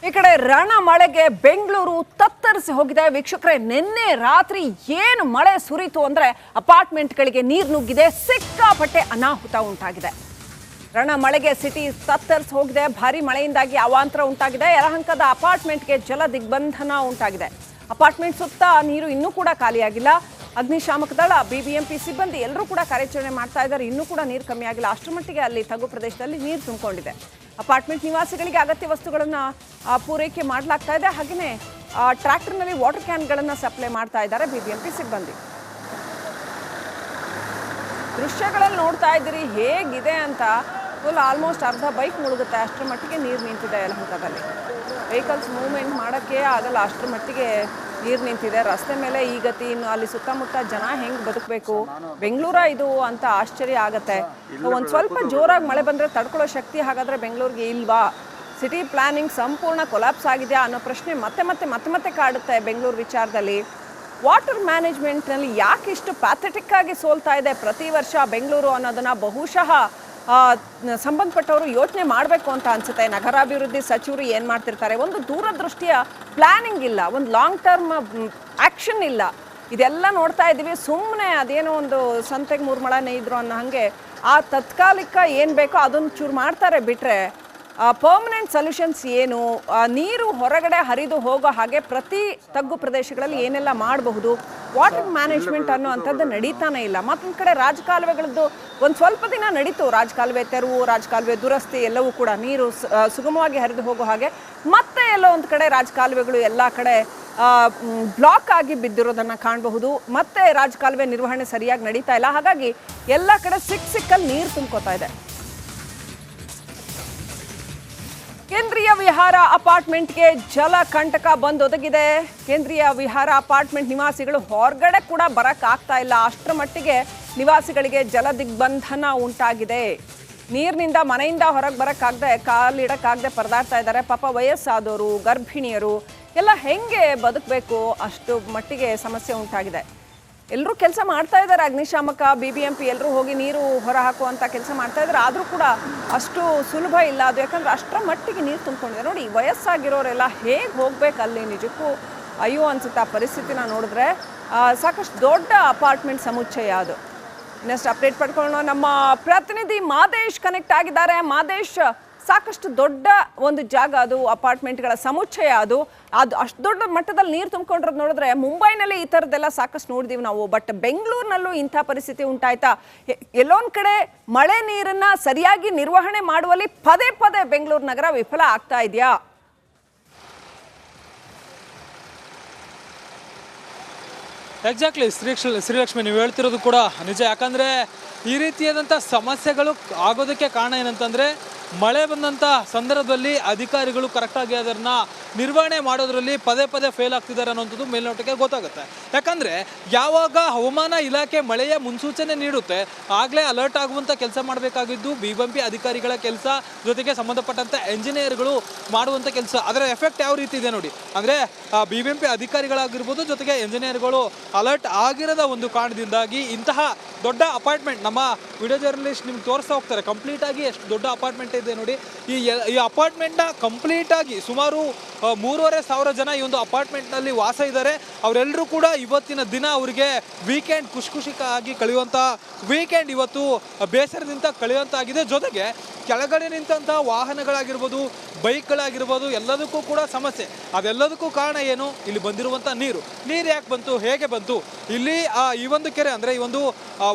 ಈ ಕಡೆ ರಣ ಮಳೆಗೆ ಬೆಂಗಳೂರು ತತ್ತರಿಸಿ ಹೋಗಿದೆ ವೀಕ್ಷಕರೇ. ನಿನ್ನೆ ರಾತ್ರಿ ಏನು ಮಳೆ ಸುರಿತು ಅಂದ್ರೆ ಅಪಾರ್ಟ್ಮೆಂಟ್ಗಳಿಗೆ ನೀರು ನುಗ್ಗಿದೆ, ಸಿಕ್ಕಾಪಟ್ಟೆ ಅನಾಹುತ ಉಂಟಾಗಿದೆ. ರಣ ಮಳೆಗೆ ಸಿಟಿ ತತ್ತರಿಸಿ ಹೋಗಿದೆ. ಭಾರಿ ಮಳೆಯಿಂದಾಗಿ ಅವಾಂತರ ಉಂಟಾಗಿದೆ. ಯಲಹಂಕದ ಅಪಾರ್ಟ್ಮೆಂಟ್ಗೆ ಜಲ ದಿಗ್ಬಂಧನ ಉಂಟಾಗಿದೆ. ಅಪಾರ್ಟ್ಮೆಂಟ್ ಸುತ್ತ ನೀರು ಇನ್ನೂ ಕೂಡ ಖಾಲಿಯಾಗಿಲ್ಲ. ಅಗ್ನಿಶಾಮಕ ದಳ, ಬಿಬಿಎಂಪಿ ಸಿಬ್ಬಂದಿ ಎಲ್ಲರೂ ಕೂಡ ಕಾರ್ಯಾಚರಣೆ ಮಾಡ್ತಾ ಇದ್ದಾರೆ. ಇನ್ನೂ ಕೂಡ ನೀರು ಕಮ್ಮಿ ಆಗಿಲ್ಲ. ಅಷ್ಟರ ಮಟ್ಟಿಗೆ ಅಲ್ಲಿ ತಗ್ಗು ಪ್ರದೇಶದಲ್ಲಿ ನೀರು ತುಂಬಿಕೊಂಡಿದೆ. ಅಪಾರ್ಟ್ಮೆಂಟ್ ನಿವಾಸಿಗಳಿಗೆ ಅಗತ್ಯ ವಸ್ತುಗಳನ್ನು ಪೂರೈಕೆ ಮಾಡಲಾಗ್ತಾ ಇದೆ. ಹಾಗೆಯೇ ಟ್ರ್ಯಾಕ್ಟರ್ನಲ್ಲಿ ವಾಟರ್ ಕ್ಯಾನ್ಗಳನ್ನು ಸಪ್ಲೈ ಮಾಡ್ತಾ ಇದ್ದಾರೆ ಬಿಬಿಎಂಪಿ ಸಿಬ್ಬಂದಿ. ದೃಶ್ಯಗಳಲ್ಲಿ ನೋಡ್ತಾ ಇದ್ದೀರಿ ಹೇಗಿದೆ ಅಂತ. ಫುಲ್ ಆಲ್ಮೋಸ್ಟ್ ಅರ್ಧ ಬೈಕ್ ಮುಳುಗುತ್ತೆ, ಅಷ್ಟರ ಮಟ್ಟಿಗೆ ನೀರು ನಿಂತಿದೆ ಯಲಹಂಕದಲ್ಲಿ. ವೆಹಿಕಲ್ಸ್ ಮೂವ್ಮೆಂಟ್ ಮಾಡೋಕ್ಕೆ ಆಗಲ್ಲ, ಅಷ್ಟರ ಮಟ್ಟಿಗೆ ನೀರು ನಿಂತಿದೆ. ರಸ್ತೆ ಮೇಲೆ ಈ ಗತಿ, ಇನ್ನು ಅಲ್ಲಿ ಸುತ್ತಮುತ್ತ ಜನ ಹೆಂಗೆ ಬದುಕಬೇಕು, ಬೆಂಗಳೂರ ಇದು ಅಂತ ಆಶ್ಚರ್ಯ ಆಗುತ್ತೆ. ಒಂದು ಸ್ವಲ್ಪ ಜೋರಾಗಿ ಮಳೆ ಬಂದರೆ ತಡ್ಕೊಳ್ಳೋ ಶಕ್ತಿ ಹಾಗಾದರೆ ಬೆಂಗಳೂರಿಗೆ ಇಲ್ವಾ? ಸಿಟಿ ಪ್ಲಾನಿಂಗ್ ಸಂಪೂರ್ಣ ಕೊಲಾಪ್ಸ್ ಆಗಿದೆಯಾ ಅನ್ನೋ ಪ್ರಶ್ನೆ ಮತ್ತೆ ಕಾಡುತ್ತೆ ಬೆಂಗಳೂರು ವಿಚಾರದಲ್ಲಿ. ವಾಟರ್ ಮ್ಯಾನೇಜ್ಮೆಂಟ್ನಲ್ಲಿ ಯಾಕೆ ಇಷ್ಟು ಪ್ಯಾಥೆಟಿಕ್ ಆಗಿ ಸೋಲ್ತಾ ಇದೆ ಪ್ರತಿ ವರ್ಷ ಬೆಂಗಳೂರು ಅನ್ನೋದನ್ನು ಬಹುಶಃ ಸಂಬಂಧಪಟ್ಟವರು ಯೋಚನೆ ಮಾಡಬೇಕು ಅಂತ ಅನಿಸುತ್ತೆ. ನಗರಾಭಿವೃದ್ಧಿ ಸಚಿವರು ಏನು ಮಾಡ್ತಿರ್ತಾರೆ, ಒಂದು ದೂರದೃಷ್ಟಿಯ ಪ್ಲ್ಯಾನಿಂಗ್ ಇಲ್ಲ, ಒಂದು ಲಾಂಗ್ ಟರ್ಮ್ ಆ್ಯಕ್ಷನ್ ಇಲ್ಲ. ಇದೆಲ್ಲ ನೋಡ್ತಾ ಇದ್ದೀವಿ. ಸುಮ್ಮನೆ ಅದೇನೋ ಒಂದು ಸಂತೆಗೆ 3 ಮೊಳ ನೇಯ್ದ್ರು ಅನ್ನೋ ಹಾಗೆ ಆ ತಾತ್ಕಾಲಿಕ ಏನು ಬೇಕೋ ಅದನ್ನು ಚೂರು ಮಾಡ್ತಾರೆ ಬಿಟ್ಟರೆ ಪರ್ಮನೆಂಟ್ ಸೊಲ್ಯೂಷನ್ಸ್ ಏನು, ನೀರು ಹೊರಗಡೆ ಹರಿದು ಹೋಗೋ ಹಾಗೆ ಪ್ರತಿ ತಗ್ಗು ಪ್ರದೇಶಗಳಲ್ಲಿ ಏನೆಲ್ಲ ಮಾಡಬಹುದು, ವಾಟರ್ ಮ್ಯಾನೇಜ್ಮೆಂಟ್ ಅನ್ನೋ ಅಂಥದ್ದು ನಡೀತಾನೆ ಇಲ್ಲ. ಮತ್ತೊಂದು ಕಡೆ ರಾಜಕಾಲುವೆಗಳದ್ದು ಒಂದು ಸ್ವಲ್ಪ ದಿನ ನಡೀತು, ರಾಜಕಾಲುವೆ ತೆರವು, ರಾಜಕಾಲುವೆ ದುರಸ್ತಿ ಎಲ್ಲವೂ ಕೂಡ ನೀರು ಸುಗಮವಾಗಿ ಹರಿದು ಹೋಗೋ ಹಾಗೆ. ಮತ್ತೆ ಎಲ್ಲೋ ಒಂದು ಕಡೆ ರಾಜಕಾಲುವೆಗಳು ಎಲ್ಲ ಕಡೆ ಬ್ಲಾಕ್ ಆಗಿ ಬಿದ್ದಿರೋದನ್ನು ಕಾಣಬಹುದು. ಮತ್ತೆ ರಾಜಕಾಲುವೆ ನಿರ್ವಹಣೆ ಸರಿಯಾಗಿ ನಡೀತಾ ಇಲ್ಲ. ಹಾಗಾಗಿ ಎಲ್ಲ ಕಡೆ ಸಿಕ್ಕಲ್ಲಿ ನೀರು ತುಂಬ್ಕೋತಾ ಇದೆ. ಕೇಂದ್ರೀಯ ವಿಹಾರ ಅಪಾರ್ಟ್ಮೆಂಟ್ಗೆ ಜಲ ಕಂಟಕ ಬಂದೊದಗಿದೆ. ಕೇಂದ್ರೀಯ ವಿಹಾರ ಅಪಾರ್ಟ್ಮೆಂಟ್ ನಿವಾಸಿಗಳು ಹೊರಗಡೆ ಕೂಡ ಬರೋಕ್ಕಾಗ್ತಾ ಇಲ್ಲ, ಅಷ್ಟರ ಮಟ್ಟಿಗೆ ನಿವಾಸಿಗಳಿಗೆ ಜಲ ದಿಗ್ಬಂಧನ ಉಂಟಾಗಿದೆ. ನೀರಿನಿಂದ ಮನೆಯಿಂದ ಹೊರಗೆ ಬರೋಕ್ಕಾಗದೆ, ಕಾಲಿಡಕ್ಕಾಗದೆ ಪರದಾಡ್ತಾ ಇದ್ದಾರೆ. ಪಾಪ ವಯಸ್ಸಾದವರು, ಗರ್ಭಿಣಿಯರು ಎಲ್ಲ ಹೆಂಗೆ ಬದುಕಬೇಕು, ಅಷ್ಟು ಮಟ್ಟಿಗೆ ಸಮಸ್ಯೆ ಉಂಟಾಗಿದೆ. ಎಲ್ಲರೂ ಕೆಲಸ ಮಾಡ್ತಾ ಇದ್ದಾರೆ, ಅಗ್ನಿಶಾಮಕ, ಬಿಬಿಎಂಪಿ ಎಲ್ಲರೂ ಹೋಗಿ ನೀರು ಹೊರ ಹಾಕುವಂಥ ಕೆಲಸ ಮಾಡ್ತಾ ಇದ್ದಾರೆ. ಆದರೂ ಕೂಡ ಅಷ್ಟು ಸುಲಭ ಇಲ್ಲ ಅದು, ಯಾಕಂದರೆ ಅಷ್ಟರ ಮಟ್ಟಿಗೆ ನೀರು ತುಂಬಿಕೊಂಡಿದೆ. ನೋಡಿ, ವಯಸ್ಸಾಗಿರೋರೆಲ್ಲ ಹೇಗೆ ಹೋಗ್ಬೇಕು ಅಲ್ಲಿ, ನಿಜಕ್ಕೂ ಅಯ್ಯೋ ಅನ್ಸುತ್ತೆ ಆ ಪರಿಸ್ಥಿತಿನ ನೋಡಿದ್ರೆ. ಸಾಕಷ್ಟು ದೊಡ್ಡ ಅಪಾರ್ಟ್ಮೆಂಟ್ ಸಮುಚ್ಚಯ ಅದು. ಇನ್ನಷ್ಟು ಅಪ್ಡೇಟ್ ಪಡ್ಕೊಳ್ಳೋಣ. ನಮ್ಮ ಪ್ರತಿನಿಧಿ ಮಾದೇಶ್ ಕನೆಕ್ಟ್ ಆಗಿದ್ದಾರೆ. ಮಾದೇಶ್, ಸಾಕಷ್ಟು ದೊಡ್ಡ ಒಂದು ಜಾಗ ಅದು, ಅಪಾರ್ಟ್ಮೆಂಟ್ಗಳ ಸಮುಚ್ಚಯ ಅದು ಅಷ್ಟು ದೊಡ್ಡ ಮಟ್ಟದಲ್ಲಿ ನೀರು ತುಂಬಿಕೊಂಡಿರೋದು ನೋಡಿದ್ರೆ ಮುಂಬೈನಲ್ಲಿ ಈ ಥರದ್ದೆಲ್ಲ ಸಾಕಷ್ಟು ನೋಡಿದೀವಿ ನಾವು. ಬಟ್ ಬೆಂಗಳೂರಿನಲ್ಲೂ ಇಂಥ ಪರಿಸ್ಥಿತಿ ಉಂಟಾಯ್ತಾ? ಎಲ್ಲೊಂದು ಕಡೆ ಮಳೆ ನೀರನ್ನು ಸರಿಯಾಗಿ ನಿರ್ವಹಣೆ ಮಾಡುವಲ್ಲಿ ಪದೇ ಬೆಂಗಳೂರು ನಗರ ವಿಫಲ ಆಗ್ತಾ ಇದೆಯಾ? ಎಕ್ಸಾಕ್ಟ್ಲಿ ಶ್ರೀಲಕ್ಷ್ಮಿ, ನೀವು ಹೇಳ್ತಿರೋದು ಕೂಡ ನಿಜ. ಯಾಕಂದರೆ ಈ ರೀತಿಯಾದಂಥ ಸಮಸ್ಯೆಗಳು ಆಗೋದಕ್ಕೆ ಕಾರಣ ಏನಂತಂದರೆ, ಮಳೆ ಬಂದಂಥ ಸಂದರ್ಭದಲ್ಲಿ ಅಧಿಕಾರಿಗಳು ಕರೆಕ್ಟಾಗಿ ಅದನ್ನು ನಿರ್ವಹಣೆ ಮಾಡೋದ್ರಲ್ಲಿ ಪದೇ ಫೇಲ್ ಆಗ್ತಿದ್ದಾರೆ ಅನ್ನೋಂಥದ್ದು ಮೇಲ್ನೋಟಕ್ಕೆ ಗೊತ್ತಾಗುತ್ತೆ. ಯಾಕಂದರೆ ಯಾವಾಗ ಹವಾಮಾನ ಇಲಾಖೆ ಮಳೆಯ ಮುನ್ಸೂಚನೆ ನೀಡುತ್ತೆ ಆಗಲೇ ಅಲರ್ಟ್ ಆಗುವಂಥ ಕೆಲಸ ಮಾಡಬೇಕಾಗಿದ್ದು ಬಿಬಿಎಂಪಿ ಅಧಿಕಾರಿಗಳ ಕೆಲಸ, ಜೊತೆಗೆ ಸಂಬಂಧಪಟ್ಟಂಥ ಎಂಜಿನಿಯರ್ಗಳು ಮಾಡುವಂಥ ಕೆಲಸ. ಅದರ ಎಫೆಕ್ಟ್ ಯಾವ ರೀತಿ ಇದೆ ನೋಡಿ. ಅಂದರೆ ಬಿಬಿಎಂಪಿ ಅಧಿಕಾರಿಗಳಾಗಿರ್ಬೋದು, ಜೊತೆಗೆ ಎಂಜಿನಿಯರ್ಗಳು ಅಲರ್ಟ್ ಆಗಿರದ ಒಂದು ಕಾರಣದಿಂದಾಗಿ ಇಂತಹ ದೊಡ್ಡ ಅಪಾರ್ಟ್ಮೆಂಟ್, ನಮ್ಮ ವಿಡಿಯೋ ಜರ್ನಲಿಸ್ಟ್ ನಿಮ್ಗೆ ತೋರಿಸ್ತಾ ಹೋಗ್ತಾರೆ ಕಂಪ್ಲೀಟಾಗಿ ಎಷ್ಟು ದೊಡ್ಡ ಅಪಾರ್ಟ್ಮೆಂಟ್ ಇದೆ ನೋಡಿ. ಈ ಅಪಾರ್ಟ್ಮೆಂಟ್ನ ಕಂಪ್ಲೀಟಾಗಿ ಸುಮಾರು 3,500 ಜನ ಈ ಒಂದು ಅಪಾರ್ಟ್ಮೆಂಟ್ನಲ್ಲಿ ವಾಸ ಇದ್ದಾರೆ. ಅವರೆಲ್ಲರೂ ಕೂಡ ಇವತ್ತಿನ ದಿನ ಅವರಿಗೆ ವೀಕೆಂಡ್ ಖುಷಿಯಾಗಿ ಕಳೆಯುವಂಥ ವೀಕೆಂಡ್ ಇವತ್ತು ಬೇಸರದಿಂದ ಕಳೆಯುವಂತಾಗಿದೆ. ಜೊತೆಗೆ ಕೆಳಗಡೆ ನಿಂತಹ ವಾಹನಗಳಾಗಿರ್ಬೋದು, ಬೈಕ್ಗಳಾಗಿರ್ಬೋದು, ಎಲ್ಲದಕ್ಕೂ ಕೂಡ ಸಮಸ್ಯೆ. ಅದೆಲ್ಲದಕ್ಕೂ ಕಾರಣ ಏನು? ಇಲ್ಲಿ ಬಂದಿರುವಂಥ ನೀರು ಯಾಕೆ ಬಂತು, ಹೇಗೆ ಬಂತು? ಇಲ್ಲಿ ಈ ಒಂದು ಕೆರೆ, ಅಂದರೆ ಈ ಒಂದು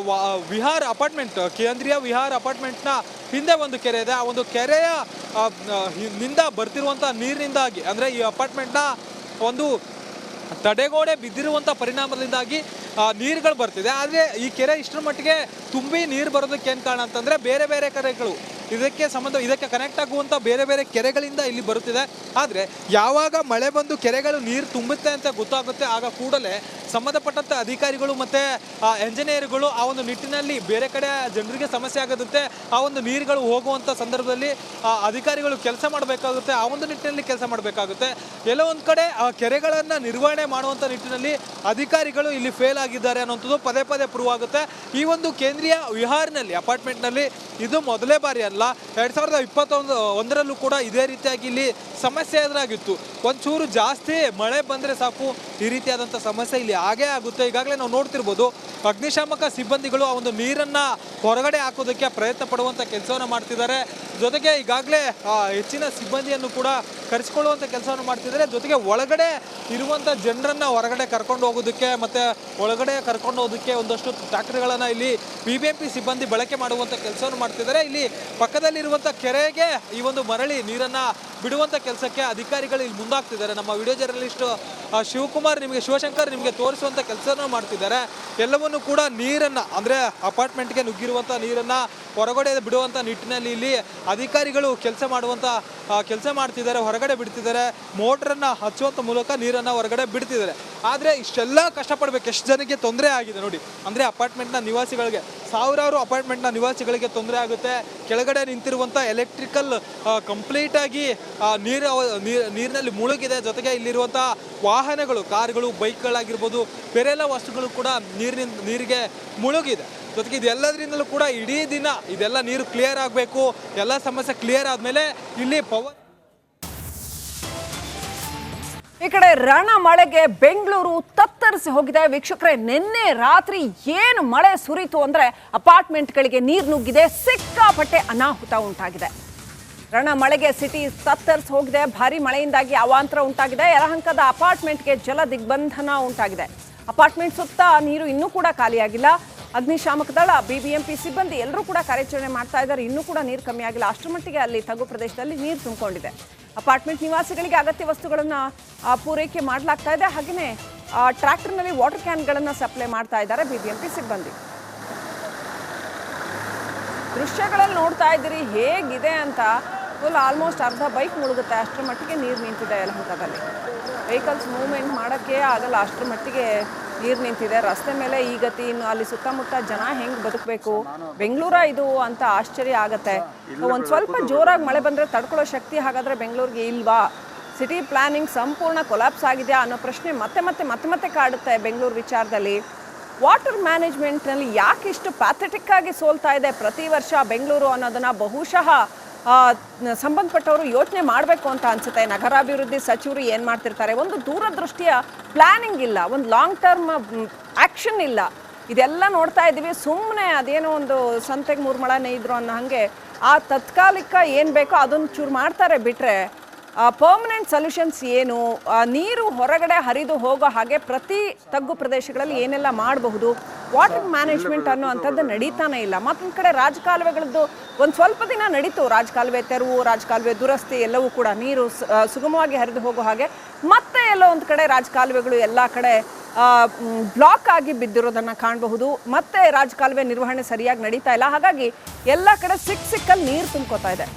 ವಿಹಾರ ಅಪಾರ್ಟ್ಮೆಂಟ್, ಕೇಂದ್ರೀಯ ವಿಹಾರ ಅಪಾರ್ಟ್ಮೆಂಟ್ನ ಹಿಂದೆ ಒಂದು ಕೆರೆ ಇದೆ. ಆ ಒಂದು ಕೆರೆಯ ನಿಂದ ಬರ್ತಿರುವಂಥ ನೀರಿನಿಂದಾಗಿ, ಅಂದರೆ ಈ ಅಪಾರ್ಟ್ಮೆಂಟ್ನ ಒಂದು ತಡೆಗೋಡೆ ಬಿದ್ದಿರುವಂಥ ಪರಿಣಾಮದಿಂದಾಗಿ ನೀರುಗಳು ಬರ್ತಿದೆ. ಆದರೆ ಈ ಕೆರೆ ಇಷ್ಟರ ಮಟ್ಟಿಗೆ ತುಂಬಿ ನೀರು ಬರೋದಕ್ಕೆ ಏನು ಕಾರಣ ಅಂತಂದರೆ, ಬೇರೆ ಕೆರೆಗಳು ಇದಕ್ಕೆ ಕನೆಕ್ಟ್ ಆಗುವಂಥ ಬೇರೆ ಕೆರೆಗಳಿಂದ ಇಲ್ಲಿ ಬರುತ್ತಿದೆ. ಆದರೆ ಯಾವಾಗ ಮಳೆ ಬಂದು ಕೆರೆಗಳು ನೀರು ತುಂಬುತ್ತೆ ಅಂತ ಗೊತ್ತಾಗುತ್ತೆ, ಆಗ ಕೂಡಲೇ ಸಂಬಂಧಪಟ್ಟಂಥ ಅಧಿಕಾರಿಗಳು ಮತ್ತು ಎಂಜಿನಿಯರ್ಗಳು ಆ ಒಂದು ನಿಟ್ಟಿನಲ್ಲಿ ಬೇರೆ ಕಡೆ ಜನರಿಗೆ ಸಮಸ್ಯೆ ಆಗೋದಂತೆ ಆ ಒಂದು ನೀರುಗಳು ಹೋಗುವಂಥ ಸಂದರ್ಭದಲ್ಲಿ ಅಧಿಕಾರಿಗಳು ಕೆಲಸ ಮಾಡಬೇಕಾಗುತ್ತೆ, ಆ ಒಂದು ನಿಟ್ಟಿನಲ್ಲಿ ಕೆಲಸ ಮಾಡಬೇಕಾಗುತ್ತೆ. ಎಲ್ಲೋ ಒಂದು ಕಡೆ ಆ ಕೆರೆಗಳನ್ನು ನಿರ್ವಹಣೆ ಮಾಡುವಂಥ ನಿಟ್ಟಿನಲ್ಲಿ ಅಧಿಕಾರಿಗಳು ಇಲ್ಲಿ ಫೇಲ್ ಆಗಿದ್ದಾರೆ ಅನ್ನೋಂಥದ್ದು ಪದೇ ಪ್ರೂವ್ ಆಗುತ್ತೆ. ಈ ಒಂದು ಕೇಂದ್ರೀಯ ವಿಹಾರ್ನಲ್ಲಿ ಅಪಾರ್ಟ್ಮೆಂಟ್ನಲ್ಲಿ ಇದು ಮೊದಲೇ ಬಾರಿ ಅಲ್ಲ, ಅಲ್ಲ, 2021ರಲ್ಲೂ ಕೂಡ ಇದೇ ರೀತಿಯಾಗಿ ಇಲ್ಲಿ ಸಮಸ್ಯೆ ಎದುರಾಗಿತ್ತು. ಒಂಚೂರು ಜಾಸ್ತಿ ಮಳೆ ಬಂದರೆ ಸಾಕು ಈ ರೀತಿಯಾದಂಥ ಸಮಸ್ಯೆ ಇಲ್ಲಿ ಆಗೇ ಆಗುತ್ತೆ. ಈಗಾಗಲೇ ನಾವು ನೋಡ್ತಿರ್ಬೋದು, ಅಗ್ನಿಶಾಮಕ ಸಿಬ್ಬಂದಿಗಳು ಆ ಒಂದು ನೀರನ್ನು ಹೊರಗಡೆ ಹಾಕೋದಕ್ಕೆ ಪ್ರಯತ್ನ ಪಡುವಂಥ ಕೆಲಸವನ್ನು ಮಾಡ್ತಿದ್ದಾರೆ. ಜೊತೆಗೆ ಈಗಾಗಲೇ ಹೆಚ್ಚಿನ ಸಿಬ್ಬಂದಿಯನ್ನು ಕೂಡ ಕರೆಸಿಕೊಳ್ಳುವಂಥ ಕೆಲಸವನ್ನು ಮಾಡ್ತಿದ್ದಾರೆ. ಜೊತೆಗೆ ಒಳಗಡೆ ಇರುವಂಥ ಜನರನ್ನು ಹೊರಗಡೆ ಕರ್ಕೊಂಡು ಹೋಗೋದಕ್ಕೆ ಮತ್ತು ಒಳಗಡೆ ಕರ್ಕೊಂಡು ಹೋಗೋದಕ್ಕೆ ಒಂದಷ್ಟು ಟ್ರ್ಯಾಕ್ಟರ್ಗಳನ್ನು ಇಲ್ಲಿ BBMP ಸಿಬ್ಬಂದಿ ಬಳಕೆ ಮಾಡುವಂಥ ಕೆಲಸವನ್ನು ಮಾಡ್ತಿದ್ದಾರೆ. ಇಲ್ಲಿ ಪಕ್ಕದಲ್ಲಿರುವಂಥ ಕೆರೆಗೆ ಈ ಒಂದು ಮರಳಿ ನೀರನ್ನು ಬಿಡುವಂಥ ಕೆಲಸಕ್ಕೆ ಅಧಿಕಾರಿಗಳು ಇಲ್ಲಿ ಮುಂದಾಗ್ತಿದ್ದಾರೆ. ನಮ್ಮ ವಿಡಿಯೋ ಜರ್ನಲಿಸ್ಟ್ ಶಿವಶಂಕರ್ ನಿಮಗೆ ತೋರಿಸುವಂಥ ಕೆಲಸವನ್ನು ಮಾಡ್ತಿದ್ದಾರೆ. ಎಲ್ಲವನ್ನು ಕೂಡ ನೀರನ್ನು ಅಂದರೆ ಅಪಾರ್ಟ್ಮೆಂಟ್ಗೆ ನುಗ್ಗಿರುವಂಥ ನೀರನ್ನು ಹೊರಗಡೆ ಬಿಡುವಂಥ ನಿಟ್ಟಿನಲ್ಲಿ ಇಲ್ಲಿ ಅಧಿಕಾರಿಗಳು ಕೆಲಸ ಮಾಡ್ತಿದ್ದಾರೆ, ಹೊರಗಡೆ ಬಿಡ್ತಿದ್ದಾರೆ. ಮೋಟ್ರನ್ನು ಹಚ್ಚುವಂಥ ಮೂಲಕ ನೀರನ್ನು ಹೊರಗಡೆ ಬಿಡ್ತಿದ್ದಾರೆ. ಆದರೆ ಇಷ್ಟೆಲ್ಲ ಕಷ್ಟಪಡಬೇಕು, ಎಷ್ಟು ಜನಕ್ಕೆ ತೊಂದರೆ ಆಗಿದೆ ನೋಡಿ. ಅಂದರೆ ಅಪಾರ್ಟ್ಮೆಂಟ್ನ ನಿವಾಸಿಗಳಿಗೆ, ಸಾವಿರಾರು ಅಪಾರ್ಟ್ಮೆಂಟ್ನ ನಿವಾಸಿಗಳಿಗೆ ತೊಂದರೆ ಆಗುತ್ತೆ. ಕೆಳಗಡೆ ನಿಂತಿರುವಂಥ ಎಲೆಕ್ಟ್ರಿಕಲ್ ಕಂಪ್ಲೀಟಾಗಿ ನೀರಿನಲ್ಲಿ ಮುಳುಗಿದೆ. ಜೊತೆಗೆ ಇಲ್ಲಿರುವಂಥ ವಾಹನಗಳು, ಕಾರುಗಳು, ಬೈಕ್ಗಳಾಗಿರ್ಬೋದು, ಬೇರೆ ಎಲ್ಲ ವಸ್ತುಗಳು ಕೂಡ ನೀರಿಗೆ ಮುಳುಗಿದೆ. ಜೊತೆಗೆ ಇದೆಲ್ಲದರಿಂದಲೂ ಕೂಡ ಇಡೀ ದಿನ ಇದೆಲ್ಲ ನೀರು ಕ್ಲಿಯರ್ ಆಗಬೇಕು. ಎಲ್ಲ ಸಮಸ್ಯೆ ಕ್ಲಿಯರ್ ಆದಮೇಲೆ ಇಲ್ಲಿ ಪವರ್. ಈ ಕಡೆ ರಣ ಮಳೆಗೆ ಬೆಂಗಳೂರು ತತ್ತರಿಸಿ ಹೋಗಿದೆ. ವೀಕ್ಷಕರೇ, ನಿನ್ನೆ ರಾತ್ರಿ ಏನು ಮಳೆ ಸುರಿತು ಅಂದ್ರೆ ಅಪಾರ್ಟ್ಮೆಂಟ್ಗಳಿಗೆ ನೀರು ನುಗ್ಗಿದೆ, ಸಿಕ್ಕಾಪಟ್ಟೆ ಅನಾಹುತ ಉಂಟಾಗಿದೆ. ರಣ ಮಳೆಗೆ ಸಿಟಿ ತತ್ತರಿಸಿ ಹೋಗಿದೆ. ಭಾರಿ ಮಳೆಯಿಂದಾಗಿ ಅವಾಂತರ ಉಂಟಾಗಿದೆ. ಯಲಹಂಕದ ಅಪಾರ್ಟ್ಮೆಂಟ್ಗೆ ಜಲ ದಿಗ್ಬಂಧನ ಉಂಟಾಗಿದೆ. ಅಪಾರ್ಟ್ಮೆಂಟ್ ಸುತ್ತ ನೀರು ಇನ್ನೂ ಕೂಡ ಖಾಲಿಯಾಗಿಲ್ಲ. ಅಗ್ನಿಶಾಮಕ ದಳ, BBMP ಸಿಬ್ಬಂದಿ ಎಲ್ಲರೂ ಕೂಡ ಕಾರ್ಯಾಚರಣೆ ಮಾಡ್ತಾ ಇದ್ದಾರೆ. ಇನ್ನೂ ಕೂಡ ನೀರು ಕಮ್ಮಿ ಆಗಿಲ್ಲ. ಅಷ್ಟರ ಮಟ್ಟಿಗೆ ಅಲ್ಲಿ ತಗ್ಗು ಪ್ರದೇಶದಲ್ಲಿ ನೀರು ತುಂಬಿಕೊಂಡಿದೆ. ಅಪಾರ್ಟ್ಮೆಂಟ್ ನಿವಾಸಿಗಳಿಗೆ ಅಗತ್ಯ ವಸ್ತುಗಳನ್ನು ಪೂರೈಕೆ ಮಾಡಲಾಗ್ತಾ ಇದೆ. ಹಾಗೆಯೇ ಟ್ರ್ಯಾಕ್ಟರ್ನಲ್ಲಿ ವಾಟರ್ ಕ್ಯಾನ್ಗಳನ್ನು ಸಪ್ಲೈ ಮಾಡ್ತಾ ಇದ್ದಾರೆ BBMP ಸಿಬ್ಬಂದಿ. ದೃಶ್ಯಗಳಲ್ಲಿ ನೋಡ್ತಾ ಇದ್ದೀರಿ ಹೇಗಿದೆ ಅಂತ. ಫುಲ್ ಆಲ್ಮೋಸ್ಟ್ ಅರ್ಧ ಬೈಕ್ ಮುಳುಗುತ್ತೆ, ಅಷ್ಟರ ಮಟ್ಟಿಗೆ ನೀರು ನಿಂತಿದೆ ಯಲಹಂಕದಲ್ಲಿ. ವೆಹಿಕಲ್ಸ್ ಮೂವ್ಮೆಂಟ್ ಮಾಡೋಕ್ಕೆ ಆಗಲ್ಲ, ಅಷ್ಟರ ಮಟ್ಟಿಗೆ ನೀರು ನಿಂತಿದೆ. ರಸ್ತೆ ಮೇಲೆ ಈ ಗತಿ, ಇನ್ನು ಅಲ್ಲಿ ಸುತ್ತಮುತ್ತ ಜನ ಹೆಂಗೆ ಬದುಕಬೇಕು, ಬೆಂಗಳೂರ ಇದು ಅಂತ ಆಶ್ಚರ್ಯ ಆಗತ್ತೆ. ಒಂದು ಸ್ವಲ್ಪ ಜೋರಾಗಿ ಮಳೆ ಬಂದರೆ ತಡ್ಕೊಳ್ಳೋ ಶಕ್ತಿ ಹಾಗಾದರೆ ಬೆಂಗಳೂರಿಗೆ ಇಲ್ವಾ? ಸಿಟಿ ಪ್ಲಾನಿಂಗ್ ಸಂಪೂರ್ಣ ಕೊಲಾಪ್ಸ್ ಆಗಿದೆಯಾ ಅನ್ನೋ ಪ್ರಶ್ನೆ ಮತ್ತೆ ಕಾಡುತ್ತೆ ಬೆಂಗಳೂರು ವಿಚಾರದಲ್ಲಿ. ವಾಟರ್ ಮ್ಯಾನೇಜ್ಮೆಂಟ್ನಲ್ಲಿ ಯಾಕೆ ಇಷ್ಟು ಪ್ಯಾಥೆಟಿಕ್ ಆಗಿ ಸೋಲ್ತಾ ಇದೆ ಪ್ರತಿ ವರ್ಷ ಬೆಂಗಳೂರು ಅನ್ನೋದನ್ನು ಬಹುಶಃ ಸಂಬಂಧಪಟ್ಟವರು ಯೋಚನೆ ಮಾಡಬೇಕು ಅಂತ ಅನಿಸುತ್ತೆ. ನಗರಾಭಿವೃದ್ಧಿ ಸಚಿವರು ಏನು ಮಾಡ್ತಿರ್ತಾರೆ, ಒಂದು ದೂರದೃಷ್ಟಿಯ ಪ್ಲ್ಯಾನಿಂಗ್ ಇಲ್ಲ, ಒಂದು ಲಾಂಗ್ ಟರ್ಮ್ ಆ್ಯಕ್ಷನ್ ಇಲ್ಲ. ಇದೆಲ್ಲ ನೋಡ್ತಾ ಇದ್ದೀವಿ. ಸುಮ್ಮನೆ ಅದೇನೋ ಒಂದು ಸಂತೆಗೆ 3 ಮೊಳ ನೇಯ್ದ್ರು ಅನ್ನೋ ಹಾಗೆ ಆ ತಾತ್ಕಾಲಿಕ ಏನು ಬೇಕೋ ಅದನ್ನು ಚೂರು ಮಾಡ್ತಾರೆ ಬಿಟ್ಟರೆ ಪರ್ಮನೆಂಟ್ ಸೊಲ್ಯೂಷನ್ಸ್ ಏನು, ನೀರು ಹೊರಗಡೆ ಹರಿದು ಹೋಗೋ ಹಾಗೆ ಪ್ರತಿ ತಗ್ಗು ಪ್ರದೇಶಗಳಲ್ಲಿ ಏನೆಲ್ಲ ಮಾಡಬಹುದು, ವಾಟರ್ ಮ್ಯಾನೇಜ್ಮೆಂಟ್ ಅನ್ನೋ ಅಂಥದ್ದು ನಡೀತಾನೆ ಇಲ್ಲ. ಮತ್ತೊಂದು ಕಡೆ ರಾಜಕಾಲುವೆಗಳದ್ದು ಒಂದು ಸ್ವಲ್ಪ ದಿನ ನಡೀತು, ರಾಜಕಾಲುವೆ ತೆರವು, ರಾಜಕಾಲುವೆ ದುರಸ್ತಿ ಎಲ್ಲವೂ ಕೂಡ ನೀರು ಸುಗಮವಾಗಿ ಹರಿದು ಹೋಗೋ ಹಾಗೆ. ಮತ್ತೆ ಎಲ್ಲೋ ಒಂದು ಕಡೆ ರಾಜಕಾಲುವೆಗಳು ಎಲ್ಲ ಕಡೆ ಬ್ಲಾಕ್ ಆಗಿ ಬಿದ್ದಿರೋದನ್ನು ಕಾಣಬಹುದು. ಮತ್ತೆ ರಾಜಕಾಲುವೆ ನಿರ್ವಹಣೆ ಸರಿಯಾಗಿ ನಡೀತಾ ಇಲ್ಲ. ಹಾಗಾಗಿ ಎಲ್ಲ ಕಡೆ ಸಿಕ್ಕಲ್ಲಿ ನೀರು ತುಂಬ್ಕೋತಾ ಇದೆ.